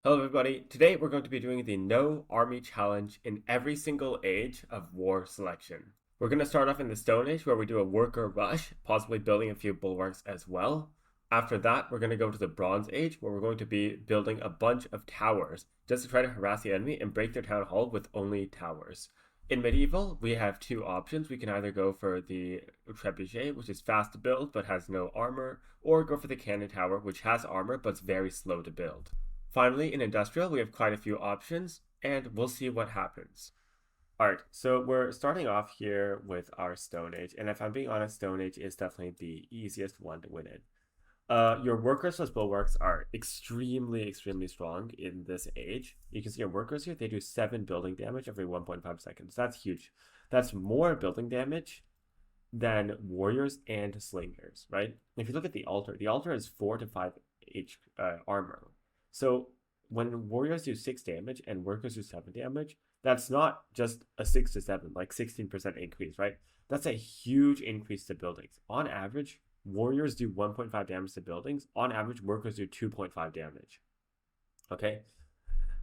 Hello everybody, today we're going to be doing the No Army Challenge in every single age of war selection. We're going to start off in the Stone Age where we do a worker rush, possibly building a few bulwarks as well. After that, we're going to go to the Bronze Age where we're going to be building a bunch of towers just to try to harass the enemy and break their town hall with only towers. In Medieval, we have two options. We can either go for the Trebuchet, which is fast to build but has no armor, or go for the Cannon Tower, which has armor but's very slow to build. Finally, in industrial, we have quite a few options, and we'll see what happens. Alright, so we're starting off here with our Stone Age, and if I'm being honest, Stone Age is definitely the easiest one to win in. Your workers plus bulwarks are extremely strong in this age. You can see your workers here, they do 7 building damage every 1.5 seconds. That's huge. That's more building damage than warriors and slingers, right? If you look at the altar has 4 to 5 armor. So when warriors do 6 damage and workers do 7 damage, that's not just a 6 to 7, like 16% increase, right? That's a huge increase to buildings. On average, warriors do 1.5 damage to buildings. On average, workers do 2.5 damage. Okay?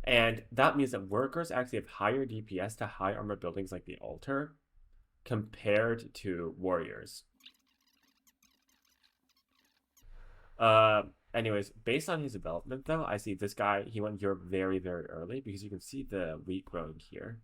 And that means that workers actually have higher DPS to high armor buildings like the altar compared to warriors. Anyways, based on his development though, I see this guy, he went Europe very early because you can see the wheat growing here.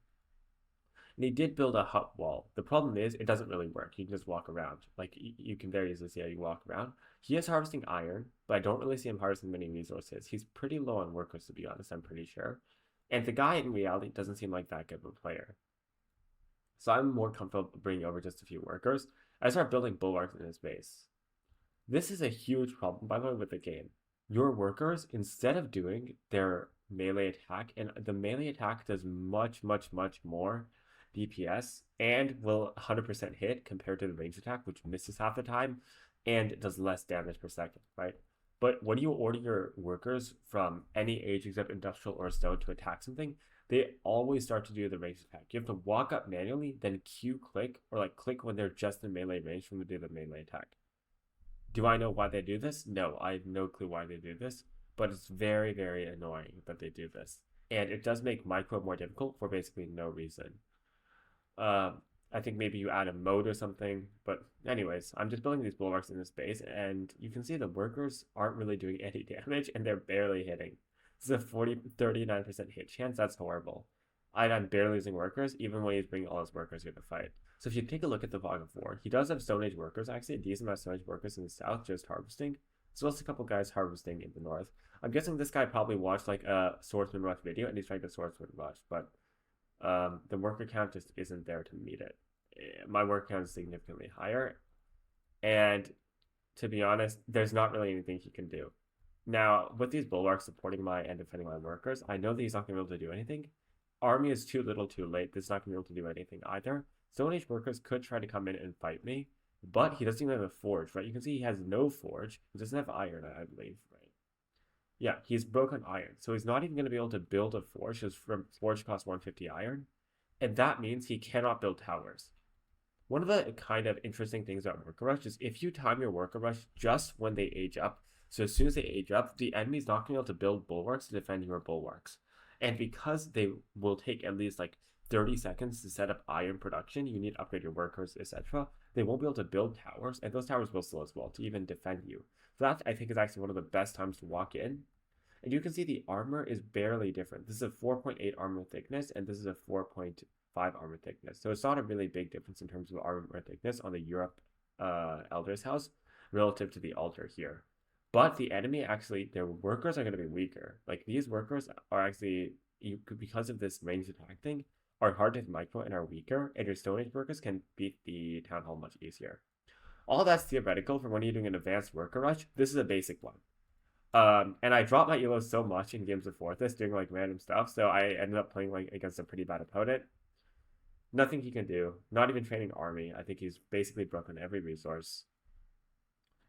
And he did build a hut wall. The problem is it doesn't really work. You can just walk around. Like you can very easily see how you walk around. He is harvesting iron, but I don't really see him harvesting many resources. He's pretty low on workers, to be honest, I'm pretty sure. And the guy in reality doesn't seem like that good of a player. So I'm more comfortable bringing over just a few workers. I start building bulwarks in his base. This is a huge problem, by the way, with the game. Your workers, instead of doing their melee attack, and the melee attack does much more DPS and will 100% hit compared to the range attack, which misses half the time and does less damage per second, right? But when you order your workers from any age except industrial or stone to attack something, they always start to do the range attack. You have to walk up manually, then Q click, or like click when they're just in melee range from to do the melee attack. Do I know why they do this? No, I have no clue why they do this, but it's very annoying that they do this. And it does make micro more difficult for basically no reason. I think maybe you add a mode or something, but anyways, I'm just building these bulwarks in this base, and you can see the workers aren't really doing any damage, and they're barely hitting. This is a 39% hit chance. That's horrible. I'm barely losing workers, even when he's bringing all his workers here to fight. So if you take a look at the Fog of War, he does have Stone Age workers, actually a decent amount of Stone Age workers in the south just harvesting, as well as a couple guys harvesting in the north. I'm guessing this guy probably watched like a Swordsman Rush video and he's trying to Swordsman Rush, but the worker count just isn't there to meet it. My worker count is significantly higher, and to be honest, there's not really anything he can do. Now, with these bulwarks supporting my and defending my workers, I know that he's not going to be able to do anything. Army is too little too late. This is not going to be able to do anything either. Stone Age workers could try to come in and fight me, but he doesn't even have a forge, right? You can see he has no forge. He doesn't have iron, I believe, right? Yeah, he's broken iron. So he's not even going to be able to build a forge because forge costs 150 iron. And that means he cannot build towers. One of the kind of interesting things about Worker Rush is if you time your Worker Rush just when they age up, so as soon as they age up, the enemy's not going to be able to build bulwarks to defend your bulwarks. And because they will take at least like 30 seconds to set up iron production, you need to upgrade your workers, etc. They won't be able to build towers, and those towers will slow as well to even defend you. So that I think is actually one of the best times to walk in. And you can see the armor is barely different. This is a 4.8 armor thickness, and this is a 4.5 armor thickness. So it's not a really big difference in terms of armor thickness on the Europe Elder's House relative to the altar here. But the enemy actually, their workers are going to be weaker. Like these workers are actually, because of this ranged attack thing, are hard to hit micro and are weaker, and your Stone Age workers can beat the Town Hall much easier. All that's theoretical for when you're doing an advanced worker rush. This is a basic one. And I dropped my elo so much in games before this, doing like random stuff, so I ended up playing like against a pretty bad opponent. Nothing he can do. Not even training army. I think he's basically broken every resource.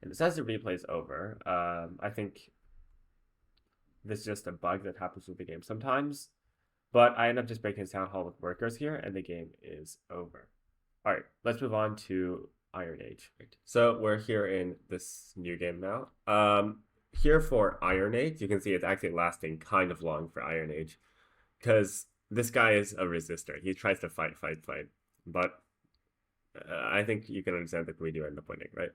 And it says the replay is over. I think this is just a bug that happens with the game sometimes. But I end up just breaking his town hall with workers here, and the game is over. All right, let's move on to Iron Age. So we're here in this new game now. here for Iron Age, you can see it's actually lasting kind of long for Iron Age. Because this guy is a resistor. He tries to fight. But I think you can understand that we do end up winning, right?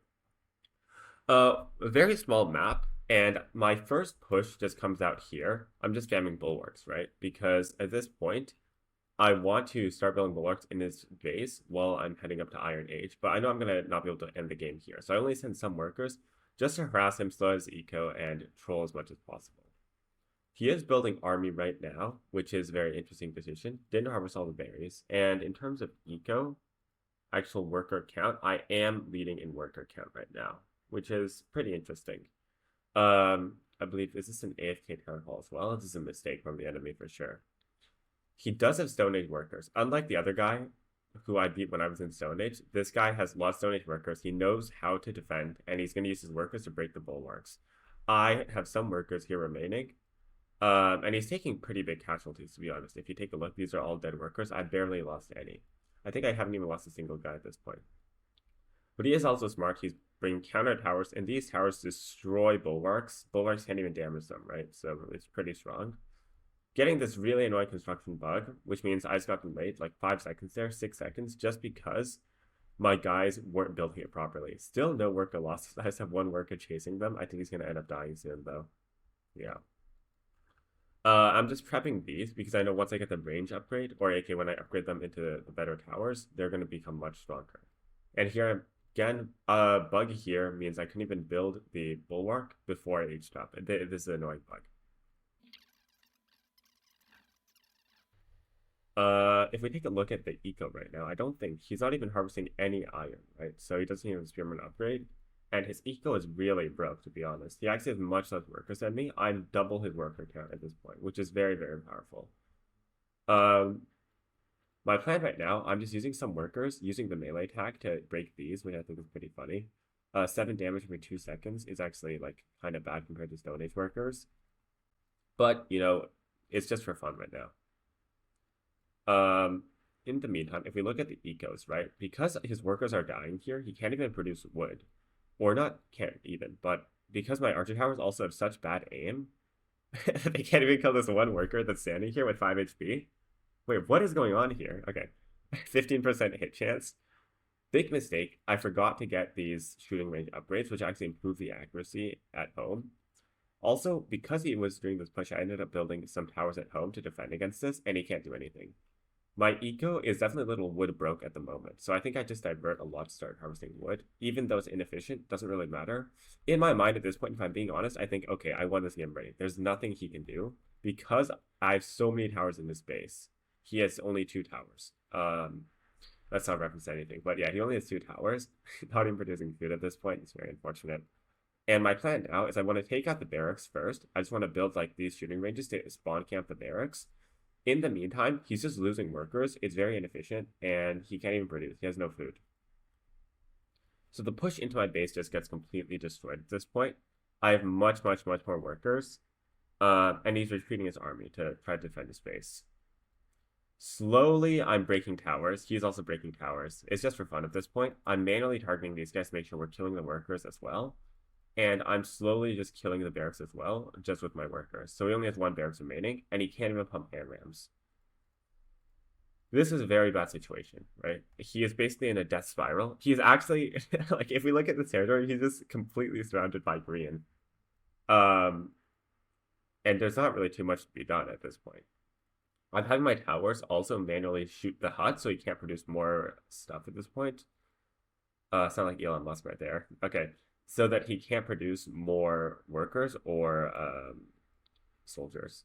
A very small map, and my first push just comes out here. I'm just jamming bulwarks, right? Because at this point, I want to start building bulwarks in this base while I'm heading up to Iron Age, but I know I'm gonna not be able to end the game here. So I only send some workers just to harass him, slow his eco, and troll as much as possible. He is building army right now, which is a very interesting decision. Didn't harvest all the berries. And in terms of eco, actual worker count, I am leading in worker count right now, which is pretty interesting. I believe, is this an AFK town hall as well? This is a mistake from the enemy for sure. He does have Stone Age workers. Unlike the other guy who I beat when I was in Stone Age, this guy has lots of Stone Age workers. He knows how to defend, and he's going to use his workers to break the bulwarks. I have some workers here remaining. And he's taking pretty big casualties, to be honest. If you take a look, these are all dead workers. I barely lost any. I think I haven't even lost a single guy at this point. But he is also smart. He's bringing counter towers, and these towers destroy bulwarks. Bulwarks can't even damage them, right? So it's pretty strong. Getting this really annoying construction bug, which means I just got delayed like 5 seconds there, 6 seconds, just because my guys weren't building it properly. Still no worker lost. I just have one worker chasing them. I think he's going to end up dying soon, though. Yeah. I'm just prepping these because I know once I get the range upgrade, or AK when I upgrade them into the better towers, they're going to become much stronger. And here, again, a bug here means I couldn't even build the bulwark before I aged up. This is an annoying bug. If we take a look at the eco right now, I don't think he's not even harvesting any iron, right? So he doesn't even spearman upgrade. And his eco is really broke, to be honest. He actually has much less workers than me. I'm double his worker count at this point, which is very, very powerful. My plan right now, I'm just using some workers, using the melee attack to break these, which I think is pretty funny. 7 damage every 2 seconds is actually like kind of bad compared to Stone Age workers. But, you know, it's just for fun right now. In the meantime, if we look at the ecos, right, because his workers are dying here, he can't even produce wood. Or not can't even, but because my archer towers also have such bad aim, they can't even kill this one worker that's standing here with 5 HP. Wait, what is going on here? Okay, 15% hit chance. Big mistake. I forgot to get these shooting range upgrades, which actually improve the accuracy at home. Also, because he was doing this push, I ended up building some towers at home to defend against this, and he can't do anything. My eco is definitely a little wood broke at the moment, so I think I just divert a lot to start harvesting wood. Even though it's inefficient, doesn't really matter. In my mind at this point, if I'm being honest, I think, okay, I won this game ready. There's nothing he can do because I have so many towers in this base. He has only 2 towers. That's not reference to anything, but yeah, he only has 2 towers. Not even producing food at this point. It's very unfortunate. And my plan now is I want to take out the barracks first. I just want to build like these shooting ranges to spawn camp the barracks. In the meantime, he's just losing workers. It's very inefficient, and he can't even produce. He has no food. So the push into my base just gets completely destroyed at this point. I have much more workers, and he's retreating his army to try to defend his base. Slowly, I'm breaking towers. He's also breaking towers. It's just for fun at this point. I'm manually targeting these guys to make sure we're killing the workers as well. And I'm slowly just killing the barracks as well, just with my workers. So he only has 1 barracks remaining, and he can't even pump hand rams. This is a very bad situation, right? He is basically in a death spiral. He's actually, like, if we look at the territory, he's just completely surrounded by green. And there's not really too much to be done at this point. I'm having my towers also manually shoot the hut, so he can't produce more stuff at this point. Sound like Elon Musk right there. Okay. So that he can't produce more workers or soldiers.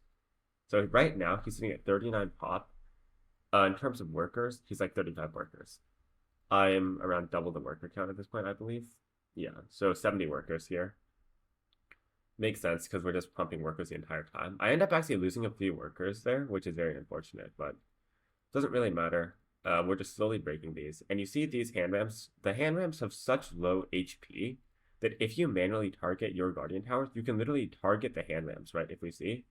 So right now, he's sitting at 39 pop. In terms of workers, he's like 35 workers. I'm around double the worker count at this point, I believe. Yeah, so 70 workers here. Makes sense, because we're just pumping workers the entire time. I end up actually losing a few workers there, which is very unfortunate, but doesn't really matter. We're just slowly breaking these. And you see these hand ramps. The hand ramps have such low HP that if you manually target your Guardian towers, you can literally target the hand ramps, right, if we see.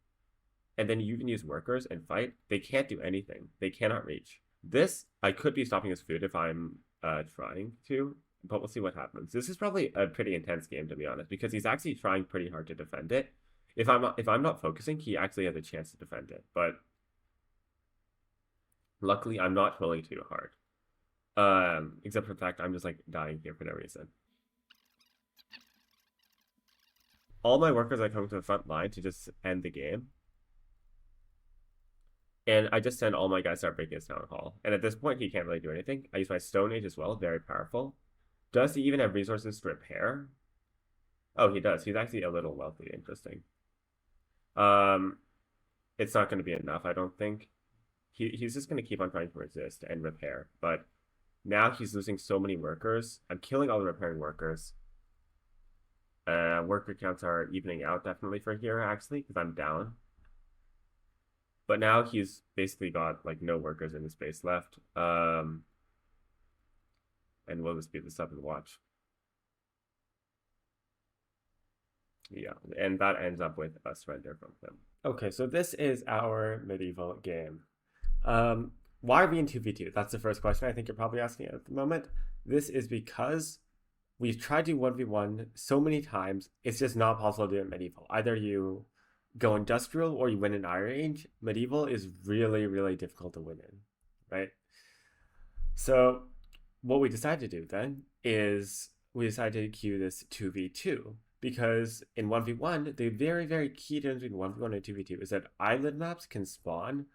And then you can use workers and fight. They can't do anything. They cannot reach. This, I could be stopping his food if I'm trying to. but we'll see what happens. This is probably a pretty intense game, to be honest, because he's actually trying pretty hard to defend it. If I'm not focusing, he actually has a chance to defend it. But luckily, I'm not trolling too hard. Except for the fact I'm just like dying here for no reason. All my workers are coming to the front line to just end the game. And I just send all my guys to start breaking his town hall. And at this point, he can't really do anything. I use my Stone Age as well, very powerful. Does he even have resources to repair? Oh, he does. He's actually a little wealthy. Interesting. Um, it's not going to be enough, I don't think. He's just going to keep on trying to resist and repair. But now he's losing so many workers. I'm killing all the repairing workers. Worker counts are evening out definitely for here, actually, because I'm down. But now he's basically got like no workers in his base left. And we'll just speed this up and watch. Yeah, and that ends up with a surrender from him. Okay, so this is our medieval game. Why are we in 2v2? That's the first question I think you're probably asking at the moment. This is because we've tried to do 1v1 so many times, it's just not possible to do it in medieval. Either you go industrial or you win in Iron Age. Medieval is really, really difficult to win in, right? So what we decided to do then is we decided to queue this 2v2 because in 1v1, the very, very key difference between 1v1 and 2v2 is that island maps can spawn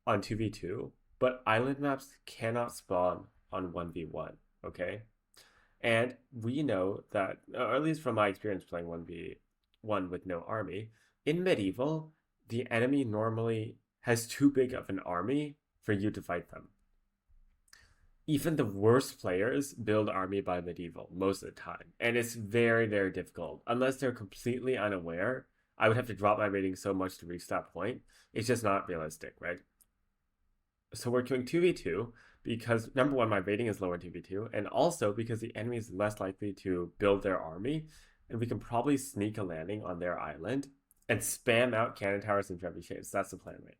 on 2v2, but island maps cannot spawn on 1v1, okay? And we know that, or at least from my experience playing 1v1 with no army, in medieval, the enemy normally has too big of an army for you to fight them. Even the worst players build army by medieval most of the time, and it's very, very difficult. Unless they're completely unaware, I would have to drop my rating so much to reach that point. It's just not realistic, right? So we're doing 2v2 because number one, my rating is lower in 2v2, and also because the enemy is less likely to build their army, and we can probably sneak a landing on their island and spam out cannon towers and trebuchets. That's the plan right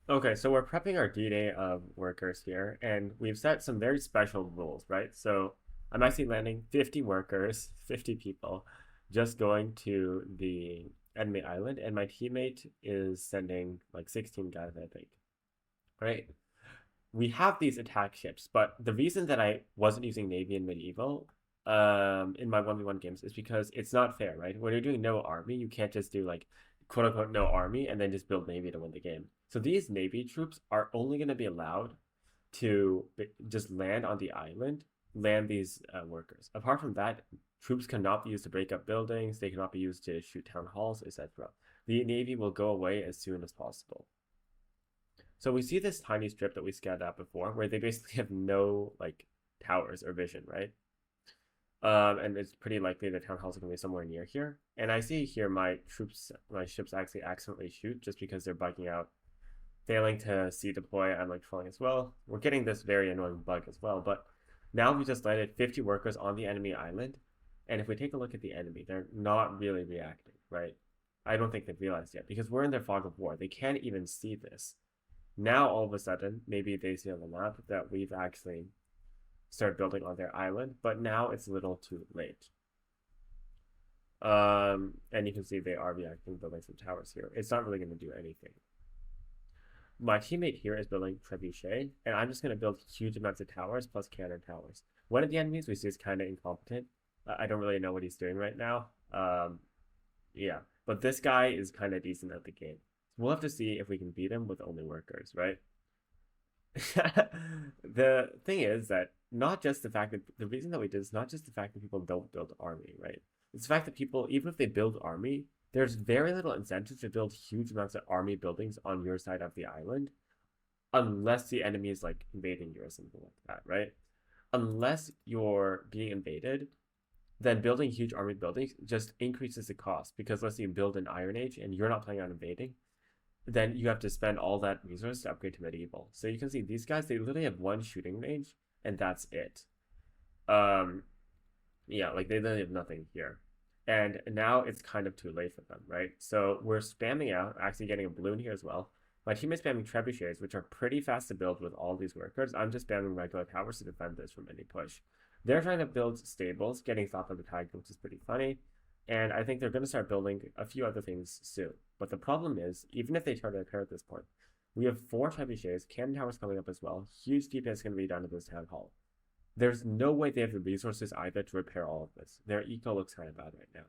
now. Okay, so we're prepping our D-Day of workers here, and we've set some very special rules, right? So I'm actually landing 50 workers, 50 people, just going to the enemy island, and my teammate is sending like 16 guys, I think. Right? We have these attack ships, but the reason that I wasn't using Navy in medieval in my 1v1 games is because it's not fair, right? When you're doing no army, you can't just do like quote unquote no army and then just build Navy to win the game. So these Navy troops are only going to be allowed to just land on the island, land these workers. Apart from that, troops cannot be used to break up buildings, they cannot be used to shoot town halls, etc. The Navy will go away as soon as possible. So we see this tiny strip that we scanned out before where they basically have no like towers or vision, right? And it's pretty likely the town halls are going to be somewhere near here. And I see here my ships actually accidentally shoot just because they're bugging out, failing to see deploy. I'm like trolling as well. We're getting this very annoying bug as well. But now we just landed 50 workers on the enemy island. And if we take a look at the enemy, they're not really reacting, right? I don't think they've realized yet because we're in their fog of war. They can't even see this. Now, all of a sudden, maybe they see on the map that we've actually started building on their island, but now it's a little too late. And you can see they are reacting, building some towers here. It's not really going to do anything. My teammate here is building trebuchet, and I'm just going to build huge amounts of towers plus cannon towers. One of the enemies we see is kind of incompetent. I don't really know what he's doing right now. Yeah, but this guy is kind of decent at the game. We'll have to see if we can beat him with only workers, right? The thing is that not just the fact that the reason that we did is not just the fact that people don't build army, right? It's the fact that people, even if they build army, there's very little incentive to build huge amounts of army buildings on your side of the island unless the enemy is like invading you or something like that, right? Unless you're being invaded, then building huge army buildings just increases the cost because let's say you build an Iron Age and you're not planning on invading, then you have to spend all that resource to upgrade to medieval. So you can see these guys, they literally have one shooting range and that's it. Yeah, like they literally have nothing here. And now it's kind of too late for them, right? So we're spamming out, actually getting a balloon here as well. My team is spamming trebuchets, which are pretty fast to build with all these workers. I'm just spamming regular towers to defend this from any push. They're trying to build stables, getting stopped on the tag, which is pretty funny. And I think they're going to start building a few other things soon. But the problem is, even if they try to repair at this point, we have 4 trebuchets, cannon towers coming up as well. Huge DPS is going to be done to this town hall. There's no way they have the resources either to repair all of this. Their eco looks kind of bad right now.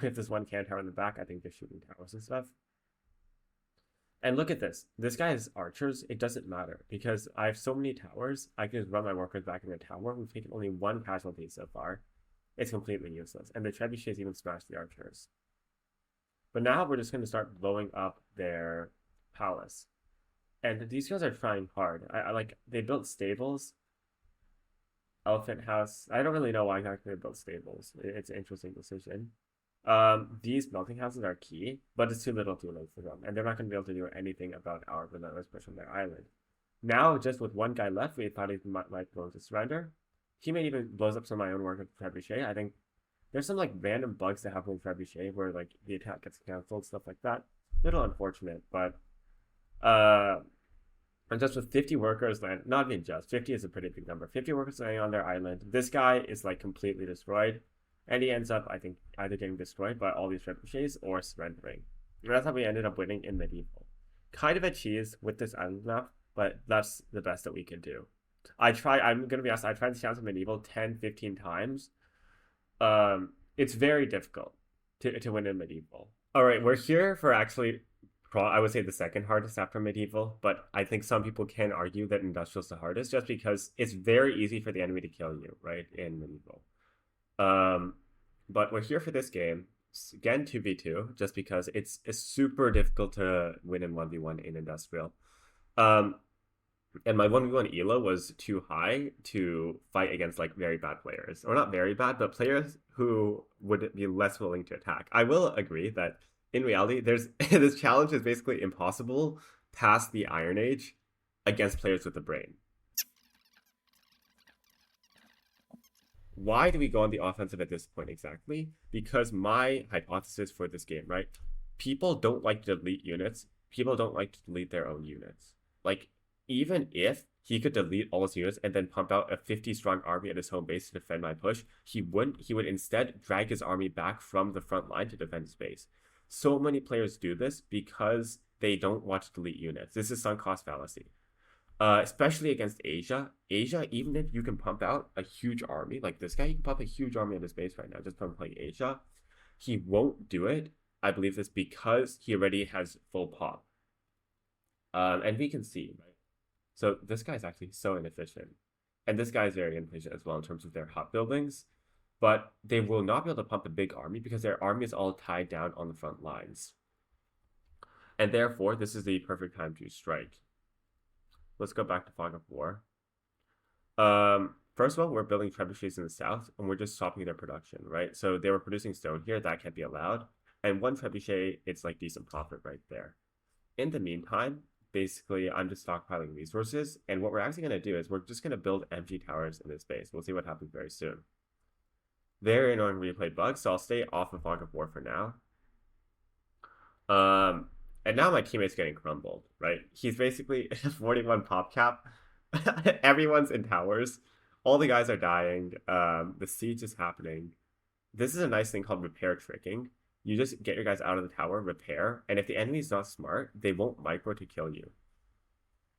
If there's one cannon tower in the back, I think they're shooting towers and stuff. And look at this. This guy has archers. It doesn't matter because I have so many towers. I can just run my workers back in the tower. We've taken only 1 casualty so far. It's completely useless. And the trebuchets even smashed the archers. But now we're just going to start blowing up their palace. And these guys are trying hard. I like, they built stables. Elephant house. I don't really know why exactly they built stables. It's an interesting decision. These melting houses are key, but it's too little too late for them. And they're not going to be able to do anything about our relentless push on their island. Now, just with 1 guy left, we thought he might go to surrender. He may even blows up some of my own work with Trebuchet. I think there's some like random bugs that happen with Trebuchet where like the attack gets cancelled, stuff like that. Little unfortunate, but and just with 50 workers land, not even just 50 is a pretty big number. 50 workers landing on their island. This guy is like completely destroyed, and he ends up, I think, either getting destroyed by all these trebuchets or surrendering. And that's how we ended up winning in medieval. Kind of a cheese with this island map, but that's the best that we can do. I'm gonna be honest, I tried this chance in medieval 10, 15 times. It's very difficult to win in medieval. All right, we're here for actually, I would say the second hardest after medieval, but I think some people can argue that industrial is the hardest just because it's very easy for the enemy to kill you, right, in medieval. But we're here for this game, again 2v2, just because it's super difficult to win in 1v1 in industrial. And my 1v1 elo was too high to fight against like very bad players, or not very bad, but players who would be less willing to attack. I will agree that in reality, there's this challenge is basically impossible past the Iron Age against players with a brain. Why do we go on the offensive at this point exactly? Because my hypothesis for this game, right? People don't like to delete units. People don't like to delete their own units. Like, even if he could delete all his units and then pump out a 50-strong army at his home base to defend my push, he wouldn't. He would instead drag his army back from the front line to defend his base. So many players do this because they don't want to delete units. This is sunk cost fallacy. Especially against Asia. Asia, even if you can pump out a huge army, like this guy, you can pump a huge army at his base right now just from playing Asia. He won't do it. I believe this because he already has full pop. And we can see, right? So this guy's actually so inefficient. And this guy's very inefficient as well in terms of their hut buildings. But they will not be able to pump a big army because their army is all tied down on the front lines. And therefore, this is the perfect time to strike. Let's go back to Fog of War. First of all, we're building trebuchets in the south, and we're just stopping their production, right? So they were producing stone here. That can't be allowed. And 1 trebuchet, it's like decent profit right there. In the meantime, basically, I'm just stockpiling resources. And what we're actually going to do is we're just going to build MG towers in this base. We'll see what happens very soon. Very annoying replay bugs, so I'll stay off of Fog of War for now. And now my teammate's getting crumbled, right? He's basically 41 pop cap. Everyone's in towers. All the guys are dying. The siege is happening. This is a nice thing called repair tricking. You just get your guys out of the tower, repair, and if the enemy's not smart, they won't micro to kill you.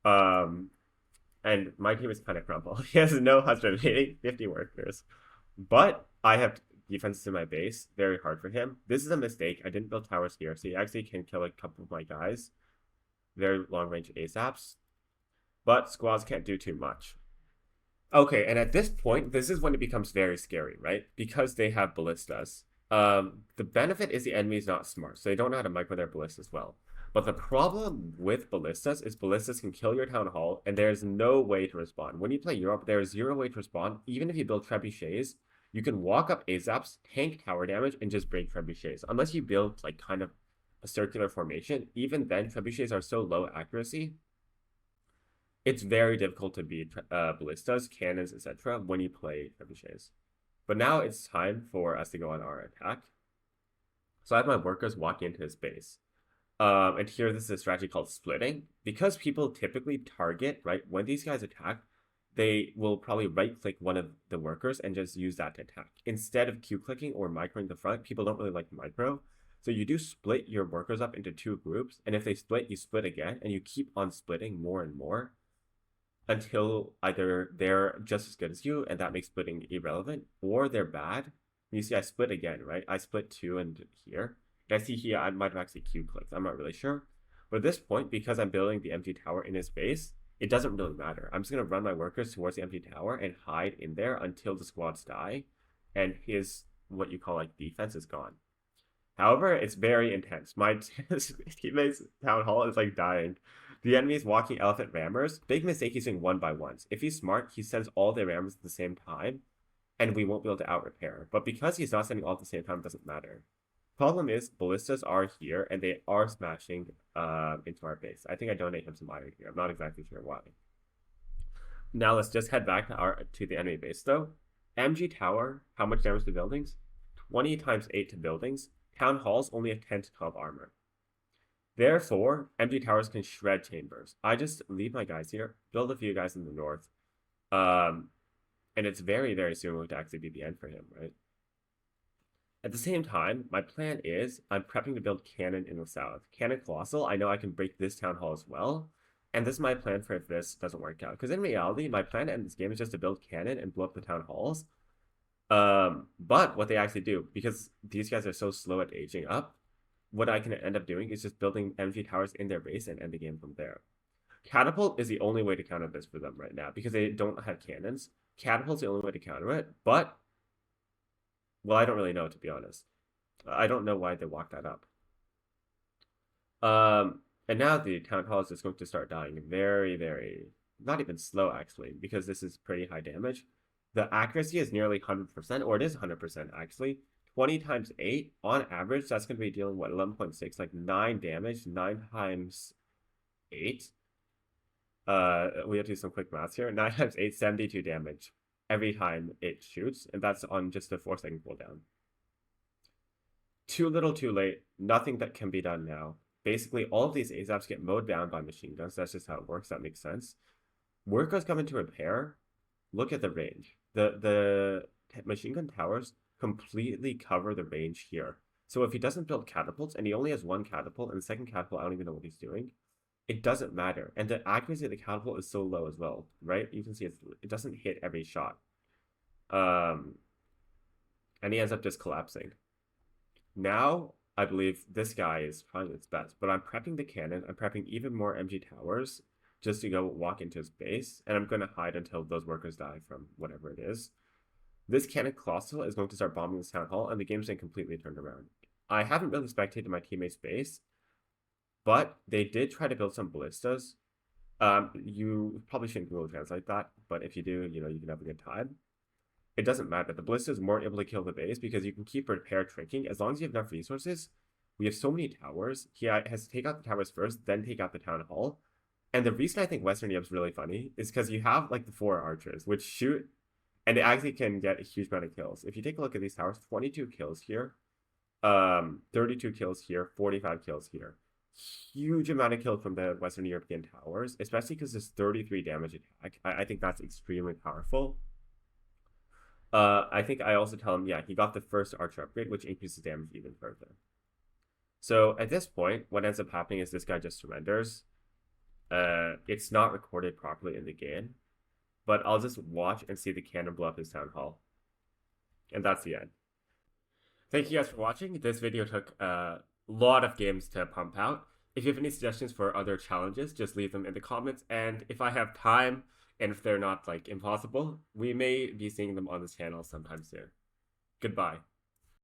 And my team is kind of crumbled. He has no husband, 50 workers. But I have defenses in my base. Very hard for him. This is a mistake. I didn't build towers here, so he actually can kill a couple of my guys. Very long range ASAPs. But squads can't do too much. Okay, and at this point, this is when it becomes very scary, right? Because they have ballistas. The benefit is the enemy is not smart, so they don't know how to micro their ballistas well. But the problem with ballistas is ballistas can kill your town hall, and there's no way to respond. When you play Europe, there is 0 way to respond. Even if you build trebuchets, you can walk up ASAPs, tank tower damage, and just break trebuchets. Unless you build like kind of a circular formation, even then trebuchets are so low accuracy. It's very difficult to beat ballistas, cannons, etc. when you play trebuchets. But now it's time for us to go on our attack. So I have my workers walking into his base. And here, this is a strategy called splitting. Because people typically target, right, when these guys attack, they will probably right-click one of the workers and just use that to attack. Instead of Q-clicking or microing the front, people don't really like micro. So you do split your workers up into 2 groups, and if they split, you split again, and you keep on splitting more and more until either they're just as good as you, and that makes splitting irrelevant, or they're bad. You see I split again, right? I split 2 and here. And I see here I might have actually Q-clicked. I'm not really sure. But at this point, because I'm building the empty tower in his base, it doesn't really matter. I'm just going to run my workers towards the empty tower and hide in there until the squads die, and his, what you call like defense, is gone. However, it's very intense. My teammate's town hall is like dying. The enemy is walking elephant rammers. Big mistake, he's doing 1x1s. If he's smart, he sends all the rammers at the same time, and we won't be able to out repair. But because he's not sending all at the same time, it doesn't matter. Problem is, ballistas are here, and they are smashing into our base. I think I donate him some iron here. I'm not exactly sure why. Now let's just head back to the enemy base, though. MG Tower, how much damage to buildings? 20 times 8 to buildings. Town halls only have 10 to 12 armor. Therefore, MG towers can shred chambers. I just leave my guys here, build a few guys in the north. And it's very, very soon going to actually be the end for him, right? At the same time, my plan is I'm prepping to build cannon in the south. Cannon Colossal, I know I can break this town hall as well. And this is my plan for if this doesn't work out. Because in reality, my plan to end this game is just to build cannon and blow up the town halls. But what they actually do, because these guys are so slow at aging up, what I can end up doing is just building MG towers in their base and end the game from there. Catapult is the only way to counter this for them right now, because they don't have cannons. Catapult's the only way to counter it, but, well, I don't really know, to be honest. I don't know why they walked that up. And now the town hall is just going to start dying very, very, not even slow, actually, because this is pretty high damage. The accuracy is nearly 100%, or it is 100% actually. 20 times 8, on average, that's going to be dealing, what, 11.6, like 9 damage, 9 times 8. We have to do some quick maths here. 9 times 8, 72 damage every time it shoots, and that's on just a 4-second cooldown. Too little, too late. Nothing that can be done now. Basically, all of these ASAPs get mowed down by machine guns. That's just how it works. That makes sense. Workers come into repair. Look at the range. The machine gun towers completely cover the range here. So if he doesn't build catapults, and he only has 1 catapult, and the second catapult, I don't even know what he's doing, it doesn't matter. And the accuracy of the catapult is so low as well, right? You can see it doesn't hit every shot. And he ends up just collapsing. Now, I believe this guy is trying its best, but I'm prepping the cannon. I'm prepping even more MG towers just to go walk into his base, and I'm going to hide until those workers die from whatever it is. This Cannon Colossal is going to start bombing this town hall, and the game's been completely turned around. I haven't really spectated my teammate's base, but they did try to build some ballistas. You probably shouldn't Google Translate that, but if you do, you know, you can have a good time. It doesn't matter. The ballistas weren't able to kill the base because you can keep repair tricking. As long as you have enough resources, we have so many towers. He has to take out the towers first, then take out the town hall. And the reason I think Western Europe's really funny is because you have like the 4 archers, which shoot, and it actually can get a huge amount of kills. If you take a look at these towers, 22 kills here, 32 kills here, 45 kills here. Huge amount of kills from the Western European towers, especially because there's 33 damage attack. I think that's extremely powerful. I think I also tell him, yeah, he got the first archer upgrade, which increases damage even further. So at this point, what ends up happening is this guy just surrenders. It's not recorded properly in the game, but I'll just watch and see the cannon blow up his town hall. And that's the end. Thank you guys for watching. This video took a lot of games to pump out. If you have any suggestions for other challenges, just leave them in the comments. And if I have time, and if they're not like impossible, we may be seeing them on this channel sometime soon. Goodbye.